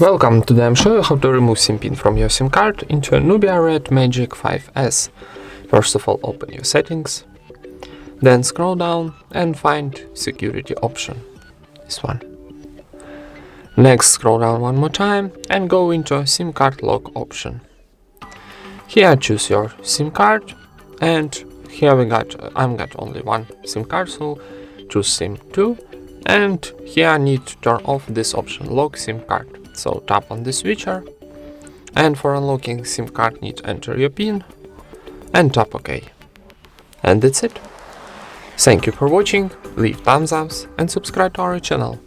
Welcome, today I'm showing you how to remove SIM pin from your SIM card into a NUBIA Red Magic 5S. First of all, open your settings, then scroll down and find security option, this one. Next, scroll down one more time and go into SIM card lock option. Here choose your SIM card, and here I'm got only one SIM card, so choose SIM 2, and here I need to turn off this option, lock SIM card. So tap on the switcher, and for unlocking SIM card need to enter your PIN and tap OK. And that's it. Thank you for watching, leave thumbs up and subscribe to our channel.